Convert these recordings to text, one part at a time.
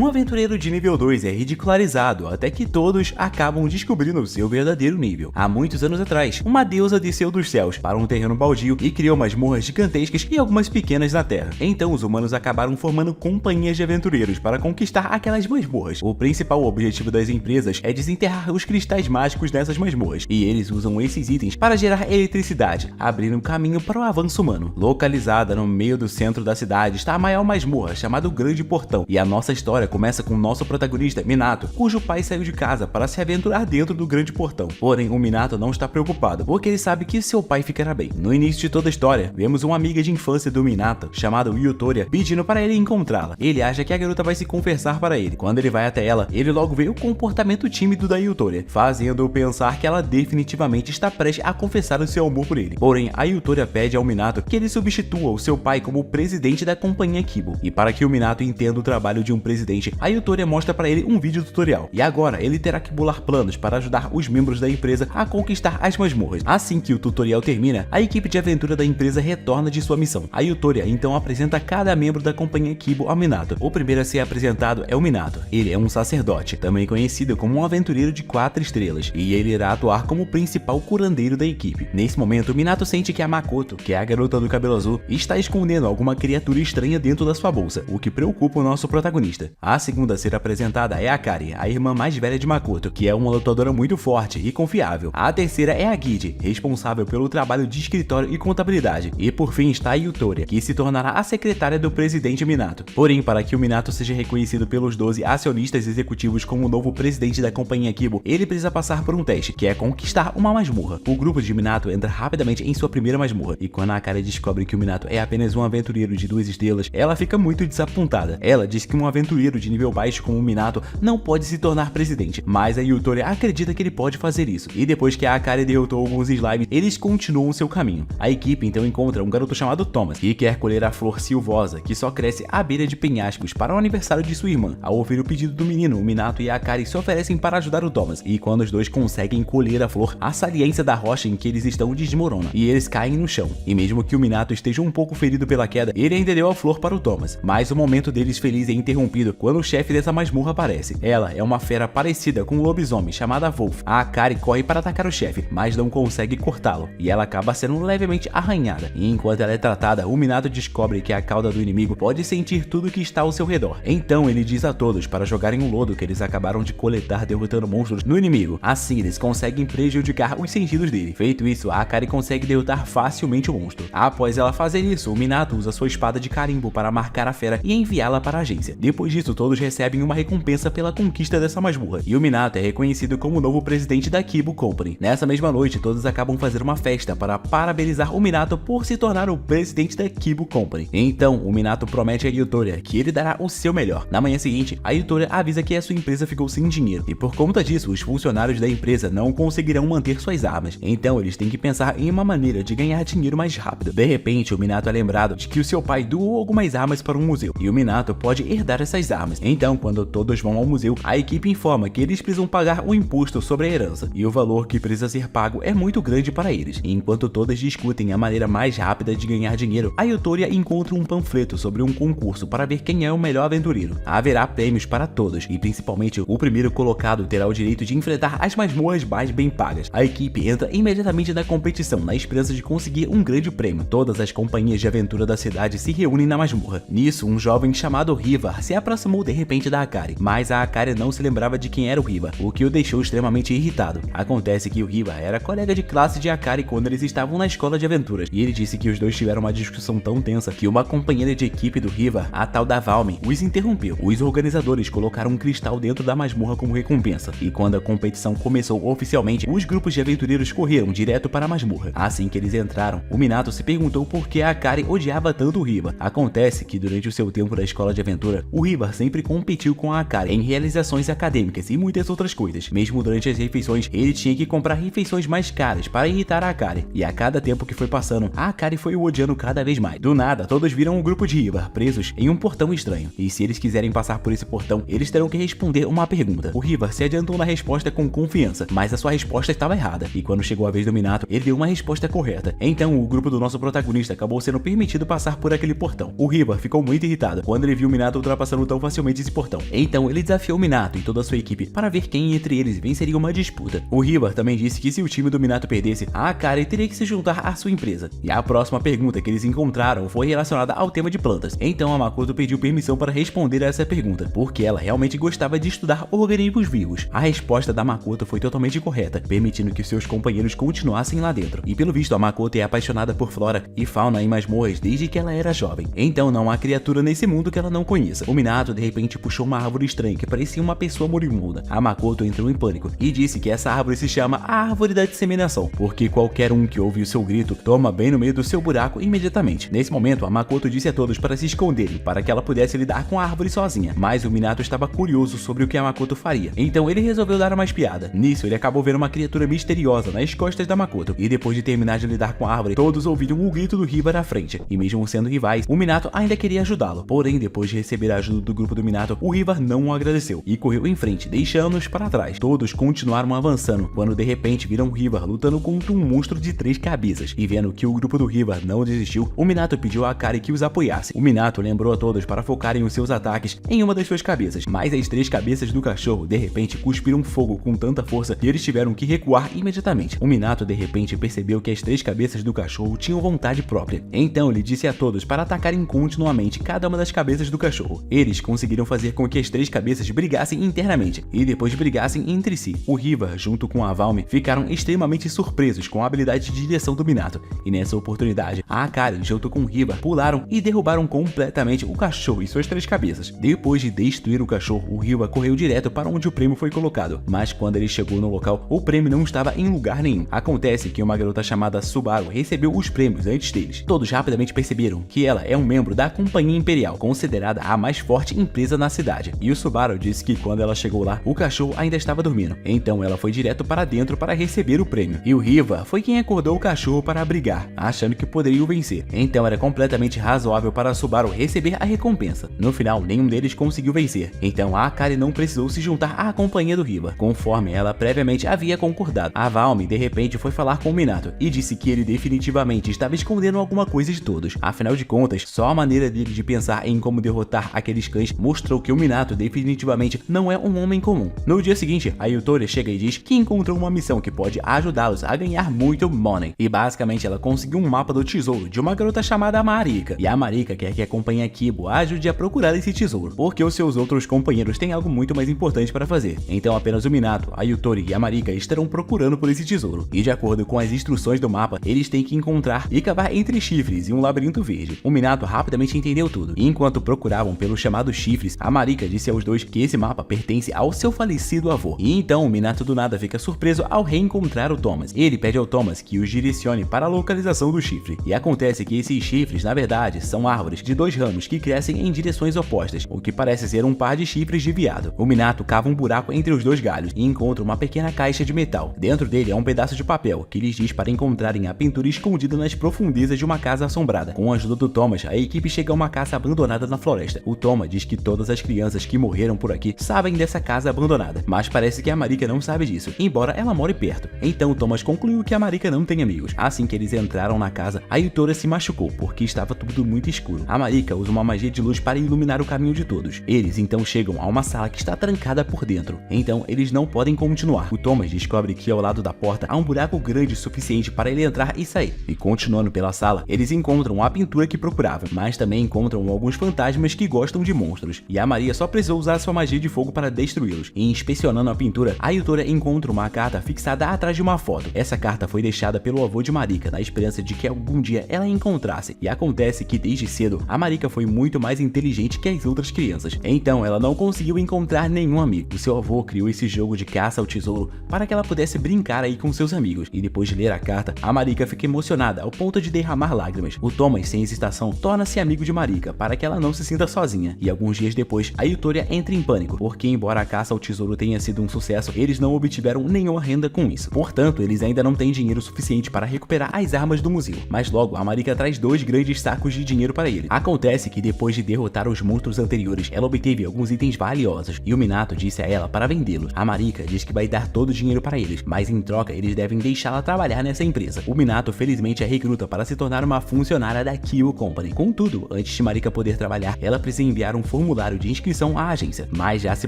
um aventureiro de nível 2 é ridicularizado até que todos acabam descobrindo o seu verdadeiro nível. Há muitos anos atrás, uma deusa desceu dos céus para um terreno baldio e criou masmorras gigantescas e algumas pequenas na Terra. Então os humanos acabaram formando companhias de aventureiros para conquistar aquelas masmorras. O principal objetivo das empresas é desenterrar os cristais mágicos dessas masmorras, e eles usam esses itens para gerar eletricidade, abrindo um caminho para o avanço humano. Localizada no meio do centro da cidade está a maior masmorra, chamada o Grande Portão, e a nossa história começa com o nosso protagonista, Minato, cujo pai saiu de casa para se aventurar dentro do Grande Portão. Porém, o Minato não está preocupado, porque ele sabe que seu pai ficará bem. No início de toda a história, vemos uma amiga de infância do Minato, chamada Yutoria, pedindo para ele encontrá-la. Ele acha que a garota vai se confessar para ele. Quando ele vai até ela, ele logo vê o comportamento tímido da Yutoria, fazendo-o pensar que ela definitivamente está prestes a confessar o seu amor por ele. Porém, a Yutoria pede ao Minato que ele substitua o seu pai como presidente da companhia Kibo. E para que o Minato entenda o trabalho de um presidente, a Yutoria mostra para ele um vídeo tutorial. E agora, ele terá que bolar planos para ajudar os membros da empresa a conquistar as masmorras. Assim que o tutorial termina, a equipe de aventura da empresa retorna de sua missão. A Yutoria então apresenta cada membro da companhia Kibo ao Minato. O primeiro a ser apresentado é o Minato. Ele é um sacerdote, também conhecido como um aventureiro de 4 estrelas, e ele irá atuar como o principal curandeiro da equipe. Nesse momento, o Minato sente que a Makoto, que é a garota do cabelo azul, está escondendo alguma criatura estranha dentro da sua bolsa, o que preocupa o nosso protagonista. A segunda a ser apresentada é a Akari, a irmã mais velha de Makoto, que é uma lutadora muito forte e confiável. A terceira é a Gide, responsável pelo trabalho de escritório e contabilidade. E por fim está a Yutoria, que se tornará a secretária do presidente Minato. Porém, para que o Minato seja reconhecido pelos 12 acionistas executivos como o novo presidente da companhia Kibo, ele precisa passar por um teste, que é conquistar uma masmorra. O grupo de Minato entra rapidamente em sua primeira masmorra, e quando a Akari descobre que o Minato é apenas um aventureiro de 2 estrelas, ela fica muito desapontada. Ela diz que um aventureiro de nível baixo como o Minato não pode se tornar presidente, mas a Yutoria acredita que ele pode fazer isso. E depois que a Akari derrotou alguns slimes, eles continuam seu caminho. A equipe então encontra um garoto chamado Thomas, que quer colher a flor silvosa, que só cresce à beira de penhascos, para o aniversário de sua irmã. Ao ouvir o pedido do menino, o Minato e a Akari se oferecem para ajudar o Thomas, e quando os dois conseguem colher a flor, a saliência da rocha em que eles estão desmorona, e eles caem no chão. E mesmo que o Minato esteja um pouco ferido pela queda, ele ainda deu a flor para o Thomas. Mas o momento deles feliz é interrompido quando o chefe dessa masmorra aparece. Ela é uma fera parecida com um lobisomem chamada Wolf. A Akari corre para atacar o chefe, mas não consegue cortá-lo, e ela acaba sendo levemente arranhada. E enquanto ela é tratada, o Minato descobre que a cauda do inimigo pode sentir tudo que está ao seu redor. Então ele diz a todos para jogarem um lodo que eles acabaram de coletar derrotando monstros no inimigo. Assim eles conseguem prejudicar os sentidos dele. Feito isso, a Akari consegue derrotar facilmente o monstro. Após ela fazer isso, o Minato usa sua espada de carimbo para marcar a fera e enviá-la para a agência. Depois disso, todos recebem uma recompensa pela conquista dessa masmorra, e o Minato é reconhecido como o novo presidente da Kibo Company. Nessa mesma noite, todos acabam fazendo uma festa para parabenizar o Minato por se tornar o presidente da Kibo Company. Então, o Minato promete a Yutoria que ele dará o seu melhor. Na manhã seguinte, a Yutoria avisa que a sua empresa ficou sem dinheiro, e por conta disso, os funcionários da empresa não conseguirão manter suas armas. Então, eles têm que pensar em uma maneira de ganhar dinheiro mais rápido. De repente, o Minato é lembrado de que o seu pai doou algumas armas para um museu, e o Minato pode herdar essas armas. Então, quando todos vão ao museu, a equipe informa que eles precisam pagar o imposto sobre a herança, e o valor que precisa ser pago é muito grande para eles. E enquanto todos discutem a maneira mais rápida de ganhar dinheiro, a Yutoria encontra um panfleto sobre um concurso para ver quem é o melhor aventureiro. Haverá prêmios para todos, e principalmente o primeiro colocado terá o direito de enfrentar as masmorras mais bem pagas. A equipe entra imediatamente na competição, na esperança de conseguir um grande prêmio. Todas as companhias de aventura da cidade se reúnem na masmorra. Nisso, um jovem chamado Riva se aproximou de repente da Akari, mas a Akari não se lembrava de quem era o Riva, o que o deixou extremamente irritado. Acontece que o Riva era colega de classe de Akari quando eles estavam na escola de aventuras, e ele disse que os dois tiveram uma discussão tão tensa que uma companheira de equipe do Riva, a tal da Valme, os interrompeu. Os organizadores colocaram um cristal dentro da masmorra como recompensa, e quando a competição começou oficialmente, os grupos de aventureiros correram direto para a masmorra. Assim que eles entraram, o Minato se perguntou por que a Akari odiava tanto o Riva. Acontece que durante o seu tempo da escola de aventura, o Riva sempre competiu com a Akari em realizações acadêmicas e muitas outras coisas. Mesmo durante as refeições, ele tinha que comprar refeições mais caras para irritar a Akari, e a cada tempo que foi passando, a Akari foi o odiando cada vez mais. Do nada, todos viram um grupo de Riva presos em um portão estranho, e se eles quiserem passar por esse portão, eles terão que responder uma pergunta. O Riva se adiantou na resposta com confiança, mas a sua resposta estava errada, e quando chegou a vez do Minato, ele deu uma resposta correta. Então o grupo do nosso protagonista acabou sendo permitido passar por aquele portão. O Riva ficou muito irritado quando ele viu o Minato ultrapassando tão facilmente facilmente esse portão. Então ele desafiou o Minato e toda a sua equipe para ver quem entre eles venceria uma disputa. O Hiba também disse que se o time do Minato perdesse, a Akari teria que se juntar à sua empresa. E a próxima pergunta que eles encontraram foi relacionada ao tema de plantas. Então a Makoto pediu permissão para responder a essa pergunta, porque ela realmente gostava de estudar organismos vivos. A resposta da Makoto foi totalmente correta, permitindo que seus companheiros continuassem lá dentro. E pelo visto a Makoto é apaixonada por flora e fauna em masmorras desde que ela era jovem. Então não há criatura nesse mundo que ela não conheça. O Minato de repente puxou uma árvore estranha que parecia uma pessoa moribunda. A Makoto entrou em pânico e disse que essa árvore se chama a Árvore da Disseminação, porque qualquer um que ouve o seu grito toma bem no meio do seu buraco imediatamente. Nesse momento, a Makoto disse a todos para se esconderem, para que ela pudesse lidar com a árvore sozinha, mas o Minato estava curioso sobre o que a Makoto faria, então ele resolveu dar uma espiada. Nisso, ele acabou vendo uma criatura misteriosa nas costas da Makoto, e depois de terminar de lidar com a árvore, todos ouviram o grito do Hiba na frente, e mesmo sendo rivais, o Minato ainda queria ajudá-lo. Porém, depois de receber a ajuda do grupo do Minato, o Hiba não o agradeceu, e correu em frente, deixando-os para trás. Todos continuaram avançando, quando de repente viram o Hiba lutando contra um monstro de 3 cabeças, e vendo que o grupo do Hiba não desistiu, o Minato pediu a Akari que os apoiasse. O Minato lembrou a todos para focarem os seus ataques em uma das suas cabeças, mas as 3 cabeças do cachorro de repente cuspiram fogo com tanta força que eles tiveram que recuar imediatamente. O Minato de repente percebeu que as 3 cabeças do cachorro tinham vontade própria, então ele disse a todos para atacarem continuamente cada uma das cabeças do cachorro. Eles conseguiram fazer com que as 3 cabeças brigassem internamente e depois brigassem entre si. O Hiba, junto com a Valme, ficaram extremamente surpresos com a habilidade de direção do Minato, e nessa oportunidade, a Akari junto com o Hiba pularam e derrubaram completamente o cachorro e suas 3 cabeças. Depois de destruir o cachorro, o Hiba correu direto para onde o prêmio foi colocado, mas quando ele chegou no local, o prêmio não estava em lugar nenhum. Acontece que uma garota chamada Subaru recebeu os prêmios antes deles. Todos rapidamente perceberam que ela é um membro da Companhia Imperial, considerada a mais forte empresa na cidade, e o Subaru disse que quando ela chegou lá, o cachorro ainda estava dormindo, então ela foi direto para dentro para receber o prêmio, e o Hiba foi quem acordou o cachorro para brigar, achando que poderia o vencer. Então era completamente razoável para Subaru receber a recompensa. No final, nenhum deles conseguiu vencer, então a Akari não precisou se juntar à companhia do Hiba, conforme ela previamente havia concordado. A Valme de repente foi falar com o Minato e disse que ele definitivamente estava escondendo alguma coisa de todos. Afinal de contas, só a maneira dele de pensar em como derrotar aqueles cães mostrou que o Minato definitivamente não é um homem comum. No dia seguinte, a Yutori chega e diz que encontrou uma missão que pode ajudá-los a ganhar muito money, e basicamente ela conseguiu um mapa do tesouro de uma garota chamada Marika, e a Marika quer que a companhia Kibo ajude a procurar esse tesouro, porque os seus outros companheiros têm algo muito mais importante para fazer. Então apenas o Minato, a Yutori e a Marika estarão procurando por esse tesouro, e de acordo com as instruções do mapa, eles têm que encontrar e cavar entre chifres e um labirinto verde. O Minato rapidamente entendeu tudo, e enquanto procuravam pelos chamados chifres, a Marika disse aos dois que esse mapa pertence ao seu falecido avô. E então o Minato do nada fica surpreso ao reencontrar o Thomas. Ele pede ao Thomas que os direcione para a localização do chifre, e acontece que esses chifres na verdade são árvores de 2 ramos que crescem em direções opostas, o que parece ser um par de chifres de veado. O Minato cava um buraco entre os 2 galhos e encontra uma pequena caixa de metal. Dentro dele é um pedaço de papel que lhes diz para encontrarem a pintura escondida nas profundezas de uma casa assombrada. Com a ajuda do Thomas, a equipe chega a uma casa abandonada na floresta. O Thomas diz que todas as crianças que morreram por aqui sabem dessa casa abandonada, mas parece que a Marika não sabe disso, embora ela more perto. Então o Thomas concluiu que a Marika não tem amigos. Assim que eles entraram na casa, a Yutori se machucou porque estava tudo muito escuro. A Marika usa uma magia de luz para iluminar o caminho de todos. Eles então chegam a uma sala que está trancada por dentro, então eles não podem continuar. O Thomas descobre que ao lado da porta há um buraco grande o suficiente para ele entrar e sair, e continuando pela sala, eles encontram a pintura que procuravam, mas também encontram alguns fantasmas que gostam de monstros, e a Maria só precisou usar sua magia de fogo para destruí-los. E inspecionando a pintura, a Yutori encontra uma carta fixada atrás de uma foto. Essa carta foi deixada pelo avô de Marika, na esperança de que algum dia ela a encontrasse, e acontece que desde cedo, a Marika foi muito mais inteligente que as outras crianças, então ela não conseguiu encontrar nenhum amigo. O seu avô criou esse jogo de caça ao tesouro para que ela pudesse brincar aí com seus amigos, e depois de ler a carta, a Marika fica emocionada ao ponto de derramar lágrimas. O Thomas, sem hesitação, torna-se amigo de Marika para que ela não se sinta sozinha, e alguns dias depois, a Yutori entra em pânico, porque embora a caça ao tesouro tenha sido um sucesso, eles não obtiveram nenhuma renda com isso. Portanto, eles ainda não têm dinheiro suficiente para recuperar as armas do museu, mas logo a Marika traz 2 grandes sacos de dinheiro para ele. Acontece que depois de derrotar os monstros anteriores, ela obteve alguns itens valiosos, e o Minato disse a ela para vendê-los. A Marika diz que vai dar todo o dinheiro para eles, mas em troca eles devem deixá-la trabalhar nessa empresa. O Minato felizmente a recruta para se tornar uma funcionária da Kyo Company. Contudo, antes de Marika poder trabalhar, ela precisa enviar um formulário de inscrição à agência, mas já se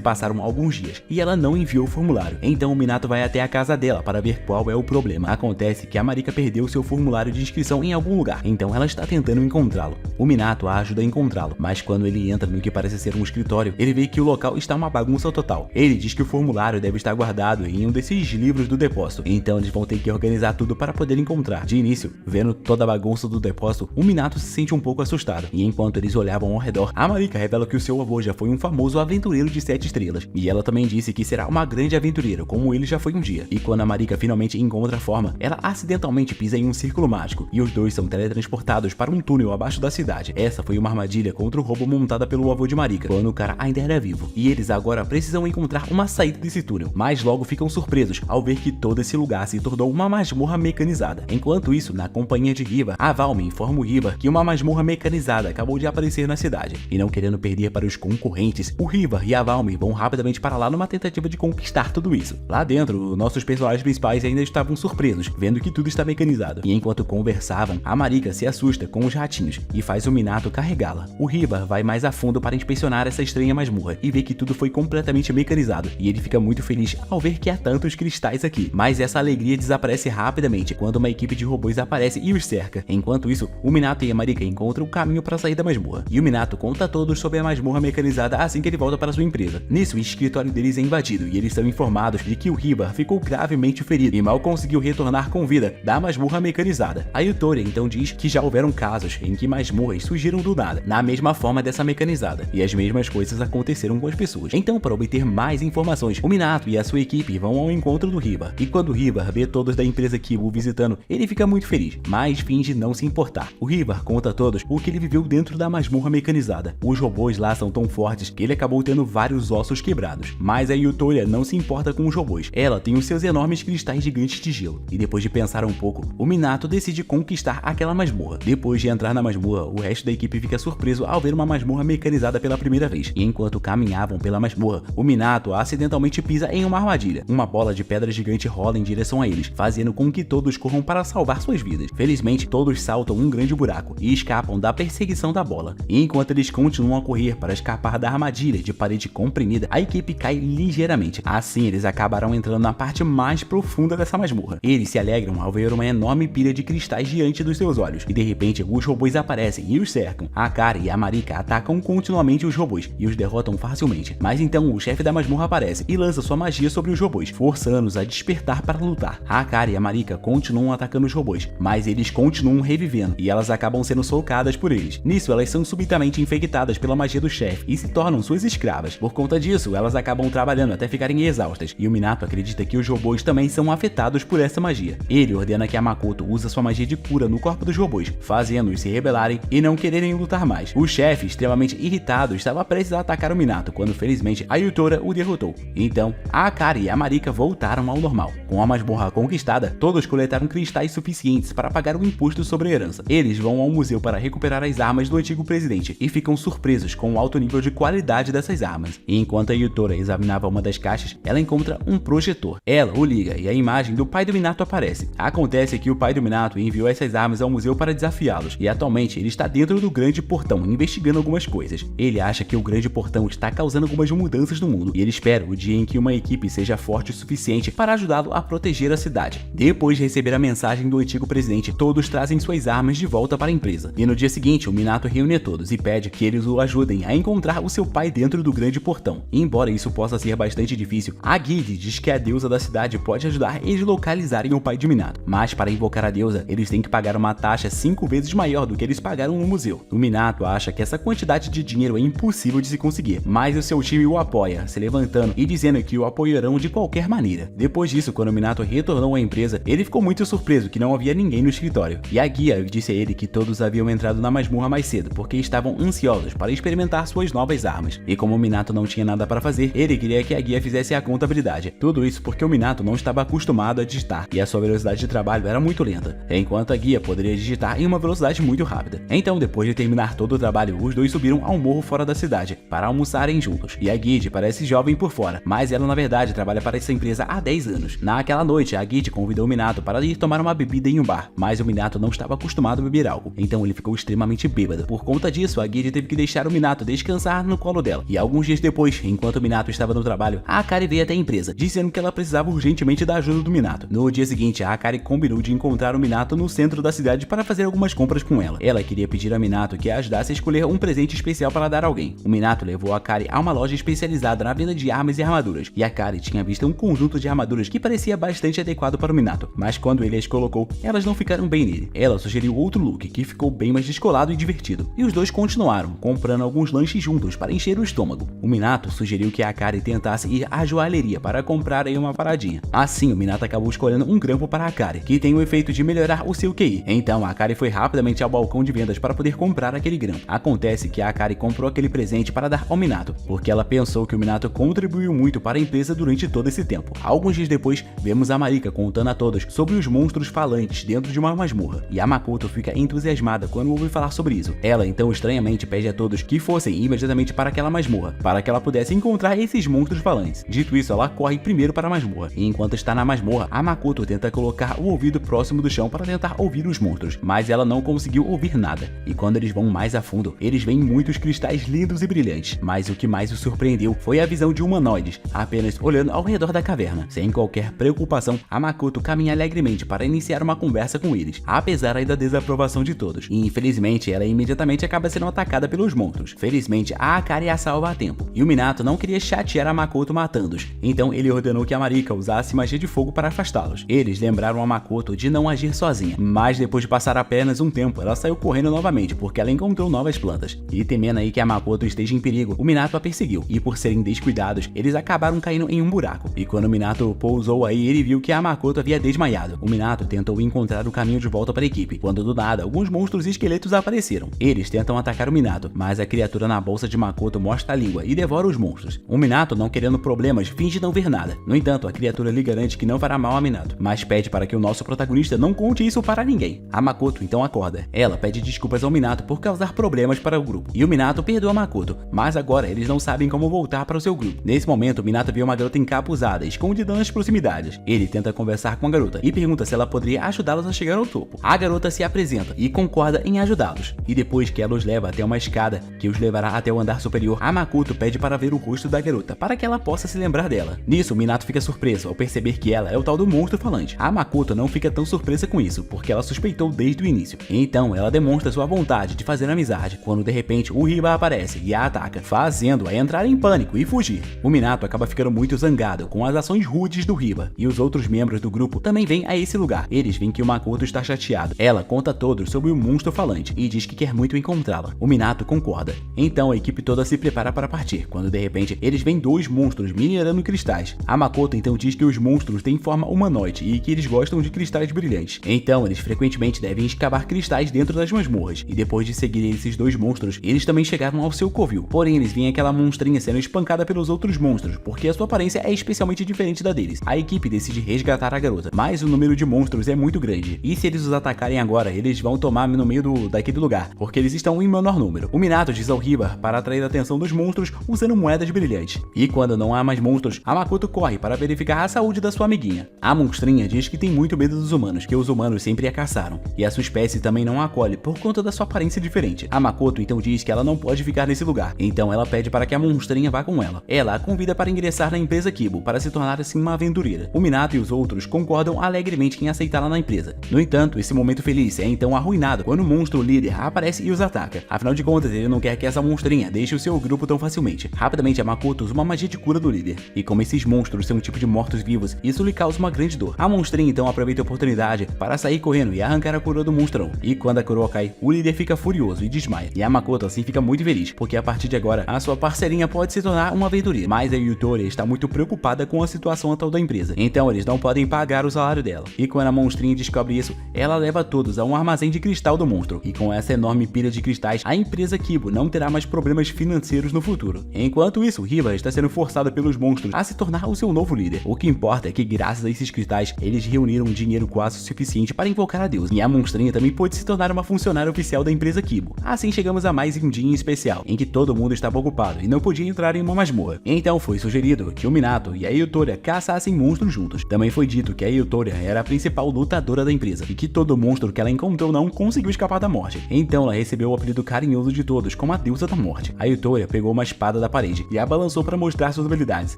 passaram alguns dias e ela não enviou o formulário. Então o Minato vai até a casa dela para ver qual é o problema. Acontece que a Marika perdeu seu formulário de inscrição em algum lugar, então ela está tentando encontrá-lo. O Minato a ajuda a encontrá-lo, mas quando ele entra no que parece ser um escritório, ele vê que o local está uma bagunça total. Ele diz que o formulário deve estar guardado em um desses livros do depósito, então eles vão ter que organizar tudo para poder encontrar. De início, vendo toda a bagunça do depósito, o Minato se sente um pouco assustado, e enquanto eles olhavam ao redor, a Marika revela que o seu avô já foi um famoso aventureiro de 7 estrelas, e ela também disse que será uma grande aventureira, como ele já foi um dia. E quando a Marika finalmente encontra a forma, ela acidentalmente pisa em um círculo mágico, e os dois são teletransportados para um túnel abaixo da cidade. Essa foi uma armadilha contra o roubo montada pelo avô de Marika, quando o cara ainda era vivo, e eles agora precisam encontrar uma saída desse túnel, mas logo ficam surpresos ao ver que todo esse lugar se tornou uma masmorra mecanizada. Enquanto isso, na companhia de Hiva, a Valme informa o Hiva que uma masmorra mecanizada acabou de aparecer na cidade, e não querendo perder para os concorrentes, o Hiva e a Valme vão rapidamente para lá numa tentativa de conquistar tudo isso. Lá dentro, nossos personagens principais ainda estavam surpresos, vendo que tudo está mecanizado, e enquanto conversavam, a Marika se assusta com os ratinhos e faz o Minato carregá-la. O Hiva vai mais a fundo para inspecionar essa estranha masmorra e vê que tudo foi completamente mecanizado, e ele fica muito feliz ao ver que há tantos cristais aqui. Mas essa alegria desaparece rapidamente quando uma equipe de robôs aparece e os cerca. Enquanto isso, o Minato e a Marika encontram o caminho para sair da masmorra, e o Minato conta a todos sobre a masmorra mecanizada assim que ele volta para sua empresa. Nisso, o escritório deles é invadido e eles são informados de que o Hiba ficou gravemente ferido e mal conseguiu retornar com vida da masmorra mecanizada. A Yutori então diz que já houveram casos em que masmorras surgiram do nada, na mesma forma dessa mecanizada, e as mesmas coisas aconteceram com as pessoas. Então, para obter mais informações, o Minato e a sua equipe vão ao encontro do Hiba, e quando o Hiba vê todos da empresa Kibu visitando, ele fica muito feliz, mas finge não se importar. O Hiba conta a todos o que ele viveu dentro da masmorra mecanizada. Os robôs lá são tão fortes que ele acabou tendo vários ossos quebrados, mas a Yutoria não se importa com os robôs. Ela tem os seus enormes cristais gigantes de gelo, e depois de pensar um pouco, o Minato decide conquistar aquela masmorra. Depois de entrar na masmorra, o resto da equipe fica surpreso ao ver uma masmorra mecanizada pela primeira vez, e enquanto caminhavam pela masmorra, o Minato acidentalmente pisa em uma armadilha. Uma bola de pedra gigante rola em direção a eles, fazendo com que todos corram para salvar suas vidas. Felizmente, todos saltam um grande buraco e escapam da perseguição da bola. E enquanto eles continuam a correr para escapar da armadilha de parede comprimida, a equipe cai ligeiramente. Assim, eles acabarão entrando na parte mais profunda dessa masmorra. Eles se alegram ao ver uma enorme pilha de cristais diante dos seus olhos, e de repente os robôs aparecem e os cercam. A Kari e a Marika atacam continuamente os robôs e os derrotam facilmente, mas então o chefe da masmorra aparece e lança sua magia sobre os robôs, forçando-os a despertar para lutar. A Kari e a Marika continuam atacando os robôs, mas eles continuam revivendo e elas acabam sendo socadas por eles. Nisso, elas são subitamente infectadas pela magia do chefe e se tornam suas escravas. Por conta disso, elas acabam trabalhando até ficarem exaustas, e o Minato acredita que os robôs também são afetados por essa magia. Ele ordena que a Makoto use sua magia de cura no corpo dos robôs, fazendo-os se rebelarem e não quererem lutar mais. O chefe, extremamente irritado, estava prestes a atacar o Minato, quando felizmente a Yutora o derrotou. Então, a Akari e a Marika voltaram ao normal. Com a masmorra conquistada, todos coletaram cristais suficientes para pagar o imposto sobre a herança. Eles vão ao museu para recuperar as armas do antigo presidente e ficam surpresos com o alto nível de qualidade dessas armas. E enquanto a Yutora examinava uma das caixas, ela encontra um projetor. Ela o liga e a imagem do pai do Minato aparece. Acontece que o pai do Minato enviou essas armas ao museu para desafiá-los, e atualmente ele está dentro do grande portão investigando algumas coisas. Ele acha que o grande portão está causando algumas mudanças no mundo, e ele espera o dia em que uma equipe seja forte o suficiente para ajudá-lo a proteger a cidade. Depois de receber a mensagem do antigo presidente, todos trazem suas armas de volta para a empresa. E no dia seguinte, o Minato reúne todos e pede que eles o ajudem a encontrar o seu pai dentro do grande portão. E embora isso possa ser bastante difícil, a Guide diz que a deusa da cidade pode ajudar eles localizarem o pai de Minato. Mas para invocar a deusa, eles têm que pagar uma taxa 5 vezes maior do que eles pagaram no museu. O Minato acha que essa quantidade de dinheiro é impossível de se conseguir, mas o seu time o apoia, se levantando e dizendo que o apoiarão de qualquer maneira. Depois disso, quando o Minato retornou à empresa, ele ficou muito surpreso que não havia ninguém no escritório. E a guia disse a ele que todos haviam entrado na masmorra mais cedo, porque estavam ansiosos para experimentar suas novas armas. E como o Minato não tinha nada para fazer, ele queria que a guia fizesse a contabilidade. Tudo isso porque o Minato não estava acostumado a digitar, e a sua velocidade de trabalho era muito lenta, enquanto a guia poderia digitar em uma velocidade muito rápida. Então, depois de terminar todo o trabalho, os dois subiram ao morro fora da cidade, para almoçarem juntos. E a Guide parece jovem por fora, mas ela na verdade trabalha para essa empresa há 10 anos. Naquela noite, a Guide convidou o Minato para ir tomar uma bebida em um bar, mas o Minato não estava acostumado a beber algo, então ele ficou extremamente bêbado. Por conta disso, a Guide teve que deixar o Minato Minato descansar no colo dela. E alguns dias depois, enquanto o Minato estava no trabalho, a Akari veio até a empresa, dizendo que ela precisava urgentemente da ajuda do Minato. No dia seguinte, a Akari combinou de encontrar o Minato no centro da cidade para fazer algumas compras com ela. Ela queria pedir a Minato que a ajudasse a escolher um presente especial para dar a alguém. O Minato levou a Akari a uma loja especializada na venda de armas e armaduras, e a Akari tinha visto um conjunto de armaduras que parecia bastante adequado para o Minato, mas quando ele as colocou, elas não ficaram bem nele. Ela sugeriu outro look, que ficou bem mais descolado e divertido, e os dois continuaram, comprando alguns lanches juntos para encher o estômago. O Minato sugeriu que a Akari tentasse ir à joalheria para comprar aí uma paradinha. Assim, o Minato acabou escolhendo um grampo para a Akari, que tem o efeito de melhorar o seu QI. Então, a Akari foi rapidamente ao balcão de vendas para poder comprar aquele grampo. Acontece que a Akari comprou aquele presente para dar ao Minato, porque ela pensou que o Minato contribuiu muito para a empresa durante todo esse tempo. Alguns dias depois, vemos a Marika contando a todos sobre os monstros falantes dentro de uma masmorra, e a Makoto fica entusiasmada quando ouve falar sobre isso. Ela então estranhamente pede a todos que fossem imediatamente para aquela masmorra, para que ela pudesse encontrar esses monstros falantes. Dito isso, ela corre primeiro para a masmorra, e enquanto está na masmorra, a Makoto tenta colocar o ouvido próximo do chão para tentar ouvir os monstros, mas ela não conseguiu ouvir nada. E quando eles vão mais a fundo, eles veem muitos cristais lindos e brilhantes, mas o que mais os surpreendeu foi a visão de humanoides, apenas olhando ao redor da caverna. Sem qualquer preocupação, a Makoto caminha alegremente para iniciar uma conversa com eles, apesar aí da desaprovação de todos. E infelizmente, ela imediatamente acaba sendo atacada pelos monstros. Felizmente, a Akari a salva a tempo, e o Minato não queria chatear a Makoto matando-os, então ele ordenou que a Marika usasse magia de fogo para afastá-los. Eles lembraram a Makoto de não agir sozinha, mas depois de passar apenas um tempo, ela saiu correndo novamente porque ela encontrou novas plantas. E temendo aí que a Makoto esteja em perigo, o Minato a perseguiu, e por serem descuidados, eles acabaram caindo em um buraco. E quando o Minato pousou aí, ele viu que a Makoto havia desmaiado. O Minato tentou encontrar o caminho de volta para a equipe, quando do nada, alguns monstros e esqueletos apareceram. Eles tentam atacar o Minato, mas a criatura na bolsa de Makoto mostra a língua e devora os monstros. O Minato, não querendo problemas, finge não ver nada. No entanto, a criatura lhe garante que não fará mal a Minato, mas pede para que o nosso protagonista não conte isso para ninguém. A Makoto então acorda. Ela pede desculpas ao Minato por causar problemas para o grupo, e o Minato perdoa a Makoto, mas agora eles não sabem como voltar para o seu grupo. Nesse momento, o Minato vê uma garota encapuzada, escondida nas proximidades. Ele tenta conversar com a garota e pergunta se ela poderia ajudá-los a chegar ao topo. A garota se apresenta e concorda em ajudá-los, e depois que ela os leva até uma escada que os levará até o andar superior, a Makoto pede para ver o rosto da garota, para que ela possa se lembrar dela. Nisso, o Minato fica surpreso ao perceber que ela é o tal do monstro falante. A Makoto não fica tão surpresa com isso, porque ela suspeitou desde o início. Então, ela demonstra sua vontade de fazer amizade, quando de repente o Hiba aparece e a ataca, fazendo-a entrar em pânico e fugir. O Minato acaba ficando muito zangado com as ações rudes do Hiba, e os outros membros do grupo também vêm a esse lugar. Eles veem que o Makoto está chateado. Ela conta a todos sobre o monstro falante e diz que quer muito encontrá-la. O Minato concorda. Então a equipe toda se prepara para partir, quando de repente eles veem dois monstros minerando cristais. A Makoto então diz que os monstros têm forma humanoide e que eles gostam de cristais brilhantes. Então eles frequentemente devem escavar cristais dentro das masmorras, e depois de seguirem esses dois monstros, eles também chegaram ao seu covil. Porém, eles veem aquela monstrinha sendo espancada pelos outros monstros, porque a sua aparência é especialmente diferente da deles. A equipe decide resgatar a garota, mas o número de monstros é muito grande, e se eles os atacarem agora, eles vão tomar no meio daquele lugar, porque eles estão em menor número. O Minato diz ao Hiba para atrair a atenção dos monstros usando moedas brilhantes. E quando não há mais monstros, a Makoto corre para verificar a saúde da sua amiguinha. A monstrinha diz que tem muito medo dos humanos, que os humanos sempre a caçaram, e a sua espécie também não a acolhe por conta da sua aparência diferente. A Makoto então diz que ela não pode ficar nesse lugar, então ela pede para que a monstrinha vá com ela. Ela a convida para ingressar na empresa Kibo, para se tornar assim uma aventureira. O Minato e os outros concordam alegremente em aceitá-la na empresa. No entanto, esse momento feliz é então arruinado quando o monstro líder aparece e os ataca. Afinal de contas, ele não quer que essa monstrinha deixe o seu grupo tão facilmente. Rapidamente, a Makoto usa uma magia de cura do líder, e como esses monstros são um tipo de mortos-vivos, isso lhe causa uma grande dor. A monstrinha então aproveita a oportunidade para sair correndo e arrancar a coroa do monstrão, e quando a coroa cai, o líder fica furioso e desmaia, e a Makoto assim fica muito feliz, porque a partir de agora, a sua parceirinha pode se tornar uma aventureira. Mas a Yutori está muito preocupada com a situação atual da empresa, então eles não podem pagar o salário dela. E quando a monstrinha descobre isso, ela leva todos a um armazém de cristal do monstro, e com essa enorme pilha de cristais, a empresa Kibo não terá mais problemas financeiros no futuro. Enquanto isso, Hiba está sendo forçada pelos monstros a se tornar o seu novo líder. O que importa é que graças a esses cristais, eles reuniram dinheiro quase o suficiente para invocar a Deus, e a monstrinha também pôde se tornar uma funcionária oficial da empresa Kibo. Assim chegamos a mais um dia especial, em que todo mundo estava ocupado e não podia entrar em uma masmorra. Então foi sugerido que o Minato e a Yutoria caçassem monstros juntos. Também foi dito que a Yutoria era a principal lutadora da empresa, e que todo monstro que ela encontrou não conseguiu escapar da morte. Então ela recebeu o apelido carinhoso de todos como a deusa da morte. A Yutoria pegou uma espada da parede e a balançou para mostrar suas habilidades,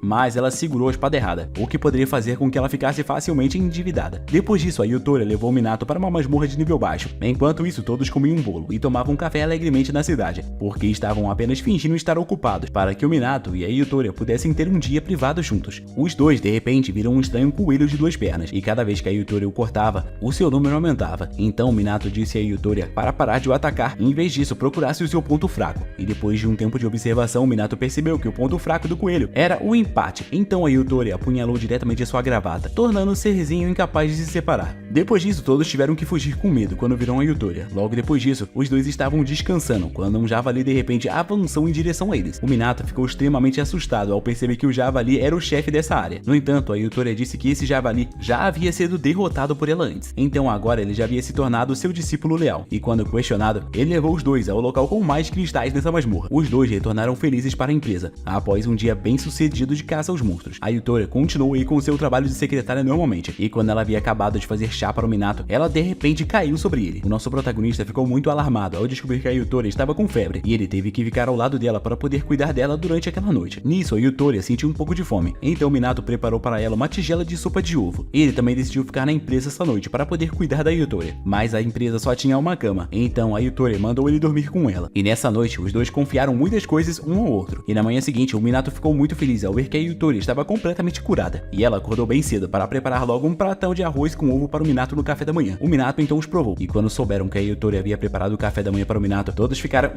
mas ela segurou a espada errada, o que poderia fazer com que ela ficasse facilmente endividada. Depois disso, a Yutoria levou o Minato para uma masmorra de nível baixo. Enquanto isso, todos comiam um bolo e tomavam café alegremente na cidade, porque estavam apenas fingindo estar ocupados, para que o Minato e a Yutoria pudessem ter um dia privado juntos. Os dois, de repente, viram um estranho coelho de 2 pernas, e cada vez que a Yutoria o cortava, o seu número aumentava. Então o Minato disse a Yutoria para parar de o atacar e, em vez disso, procurasse o seu ponto fraco. E depois de um tempo de observação, o Minato percebeu que o ponto fraco do coelho era o empate. Então a Yutoria apunhalou diretamente a sua gravata, tornando o serzinho incapaz de se separar. Depois disso, todos tiveram que fugir com medo quando viram a Yutoria. Logo depois disso, os dois estavam descansando, quando um javali de repente avançou em direção a eles. O Minato ficou extremamente assustado ao perceber que o javali era o chefe dessa área. No entanto, a Yutoria disse que esse javali já havia sido derrotado por ela antes. Então agora ele já havia se tornado seu discípulo leal. E quando questionado, ele levou os dois ao local com mais cristais nessa masmorra. Os dois retornaram felizes para a empresa, após um dia bem sucedido de caça aos monstros. A Yutoria continuou aí com seu trabalho de secretária normalmente, e quando ela havia acabado de fazer chá para o Minato, ela de repente caiu sobre ele. O nosso protagonista ficou muito alarmado ao descobrir que a Yutoria estava com febre, e ele teve que ficar ao lado dela para poder cuidar dela durante aquela noite. Nisso, a Yutoria sentiu um pouco de fome, então o Minato preparou para ela uma tigela de sopa de ovo. Ele também decidiu ficar na empresa essa noite para poder cuidar da Yutoria, mas a empresa só tinha uma cama, então a Yutoria mandou ele dormir com ela. E nessa noite, os dois confiaram muitas coisas um ao outro, e na manhã seguinte, o Minato ficou muito feliz ao ver que a Yutoria estava completamente curada, e ela acordou bem cedo para preparar logo um pratão de arroz com ovo para o Minato no café da manhã. O Minato então os provou, e quando souberam que a Yutoria havia preparado o café da manhã para o Minato, todos ficaram,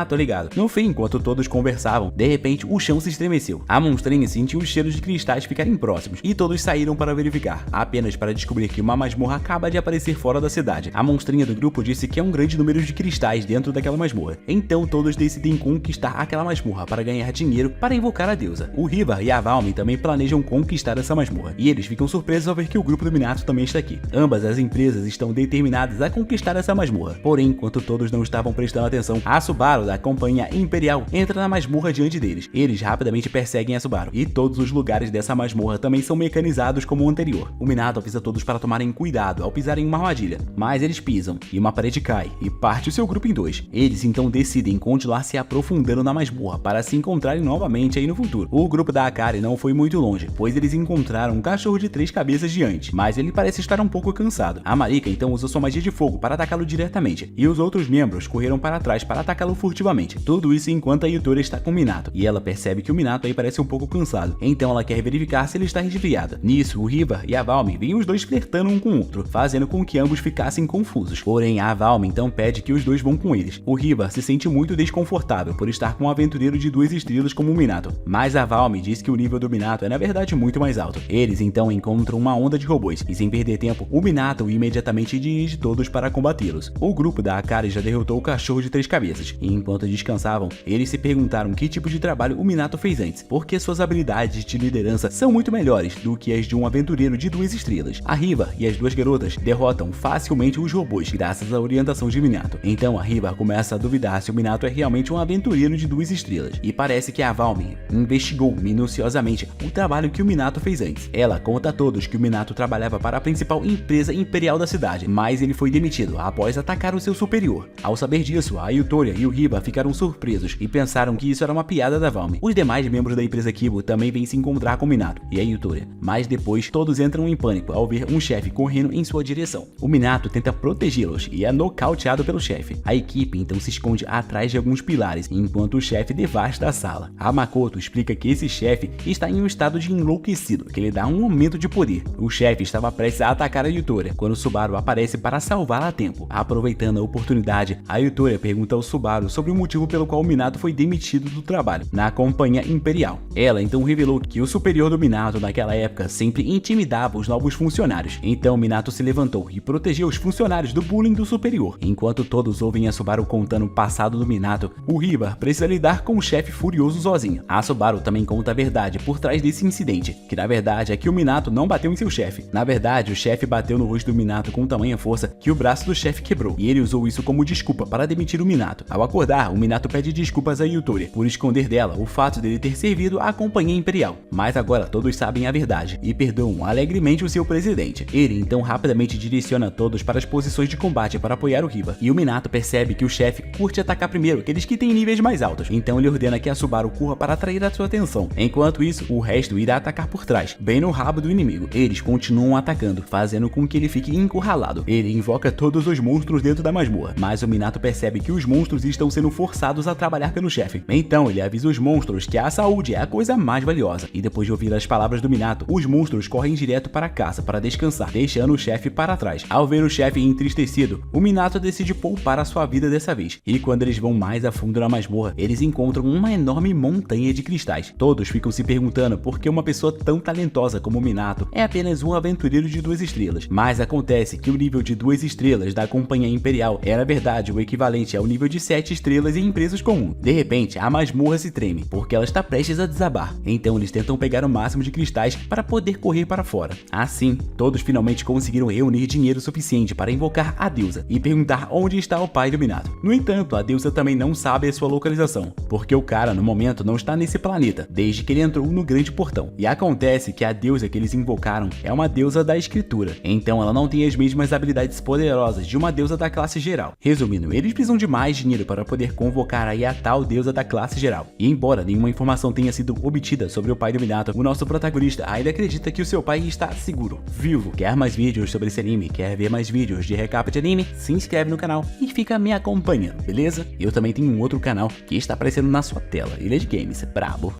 tô ligado. No fim, enquanto todos conversavam, de repente o chão se estremeceu. A monstrinha sentiu os cheiros de cristais ficarem próximos, e todos saíram para verificar, apenas para descobrir que uma masmorra acaba de aparecer fora da cidade. A monstrinha do grupo disse que é um grande número de cristais dentro daquela masmorra, então todos decidem conquistar aquela masmorra para ganhar dinheiro para invocar a deusa. O Hiba e a Valmy também planejam conquistar essa masmorra, e eles ficam surpresos ao ver que o grupo do Minato também está aqui. Ambas as empresas estão determinadas a conquistar essa masmorra, porém, enquanto todos não estavam prestando atenção, a Subaru da Companhia Imperial entra na masmorra diante deles. Eles rapidamente perseguem a Subaru, e todos os lugares dessa masmorra também são mecanizados como o anterior. O Minato avisa todos para tomarem cuidado ao pisarem em uma armadilha, mas eles pisam, e uma parede cai, e parte o seu grupo em dois. Eles então decidem continuar se aprofundando na masmorra para se encontrarem novamente aí no futuro. O grupo da Akari não foi muito longe, pois eles encontraram um cachorro de 3 cabeças diante, mas ele parece estar um pouco cansado. A Marika então usou sua magia de fogo para atacá-lo diretamente, e os outros membros correram para trás para atacá-lo furtivamente. Tudo isso enquanto a Yutoria está com o Minato, e ela percebe que o Minato aí parece um pouco cansado, então ela quer verificar se ele está resfriado. Nisso, o Hiba e a Valmy veem os dois flertando um com o outro, fazendo com que ambos ficassem confusos. Porém, a Valmy então pede que os dois vão com eles. O Hiba se sente muito desconfortável por estar com um aventureiro de 2 estrelas como o Minato, mas a Valmy diz que o nível do Minato é na verdade muito mais alto. Eles então encontram uma onda de robôs, e sem perder tempo, o Minato imediatamente dirige todos para combatê-los. O grupo da Akari já derrotou o cachorro de 3 cabeças, e enquanto descansavam, eles se perguntaram que tipo de trabalho o Minato fez antes, porque suas habilidades de liderança são muito melhores do que as de um aventureiro de 2 estrelas. A Hiba e as 2 garotas derrotam facilmente os robôs graças à orientação de Minato. Então a Hiba começa a duvidar se o Minato é realmente um aventureiro de 2 estrelas, e parece que a Valmy investigou minuciosamente o trabalho que o Minato fez antes. Ela conta a todos que o Minato trabalhava para a principal empresa imperial da cidade, mas ele foi demitido após atacar o seu superior. Ao saber disso, a Yutoria e o Hiba ficaram surpresos e pensaram que isso era uma piada da Valmy. Os demais membros da empresa Kibo também vêm se encontrar com o Minato e a Yutoria, mas depois todos entram em pânico ao ver um chefe correndo em sua direção. O Minato tenta protegê-los e é nocauteado pelo chefe. A equipe então se esconde atrás de alguns pilares, enquanto o chefe devasta a sala. A Makoto explica que esse chefe está em um estado de enlouquecido, que lhe dá um aumento de poder. O chefe estava prestes a atacar a Yutoria, quando Subaru aparece para salvá-la a tempo. Aproveitando a oportunidade, a Yutoria pergunta ao Subaru sobre o motivo pelo qual o Minato foi demitido do trabalho na Companhia Imperial. Ela então revelou que o superior do Minato naquela época sempre intimidava os novos funcionários. Então Minato se levantou e protegeu os funcionários do bullying do superior. Enquanto todos ouvem a Subaru contando o passado do Minato, o Hiba precisa lidar com o chefe furioso sozinho. A Subaru também conta a verdade por trás desse incidente, que na verdade é que o Minato não bateu em seu chefe. Na verdade, o chefe bateu no rosto do Minato com tamanha força que o braço do chefe quebrou, e ele usou isso como desculpa para demitir o Minato. Ao acordar, o Minato pede desculpas a Yutori por esconder dela o fato dele ter servido à Companhia Imperial, mas agora todos sabem a verdade e perdoam alegremente o seu presidente. Ele então rapidamente direciona todos para as posições de combate para apoiar o Hiba, e o Minato percebe que o chefe curte atacar primeiro aqueles que têm níveis mais altos, então ele ordena que a Subaru corra para atrair a sua atenção. Enquanto isso, o resto irá atacar por trás, bem no rabo do inimigo. Eles continuam atacando, fazendo com que ele fique encurralado. Ele invoca todos os monstros dentro da masmorra, mas o Minato percebe que os monstros estão sendo forçados a trabalhar pelo chefe. Então ele avisa os monstros que a saúde é a coisa mais valiosa, e depois de ouvir as palavras do Minato, os monstros correm direto para a caça para descansar, deixando o chefe para trás. Ao ver o chefe entristecido, o Minato decide poupar a sua vida dessa vez, e quando eles vão mais a fundo na masmorra, eles encontram uma enorme montanha de cristais. Todos ficam se perguntando por que uma pessoa tão talentosa como o Minato é apenas um aventureiro de 2 estrelas, mas acontece que o nível de 2 estrelas da Companhia Imperial é na verdade o equivalente ao nível de 7 estrelas em empresas comuns. De repente, a masmorra se treme, porque ela está prestes a desabar, então eles tentam pegar o máximo de cristais para poder correr para fora. Assim, todos finalmente conseguiram reunir dinheiro suficiente para invocar a deusa e perguntar onde está o pai do Minato. No entanto, a deusa também não sabe a sua localização, porque o cara no momento não está nesse planeta, desde que ele entrou no grande portão. E acontece que a deusa que eles invocaram é uma deusa da escritura, então ela não tem as mesmas habilidades poderosas de uma deusa da classe geral. Resumindo, eles precisam de mais dinheiro para poder convocar aí a tal deusa da classe geral. E embora nenhuma informação tenha sido obtida sobre o pai do Minato, o nosso protagonista ainda acredita que o seu pai está seguro, vivo. Quer mais vídeos sobre esse anime? Quer ver mais vídeos de recap de anime? Se inscreve no canal e fica me acompanhando, beleza? Eu também tenho um outro canal que está aparecendo na sua tela, Ilha de Games, brabo.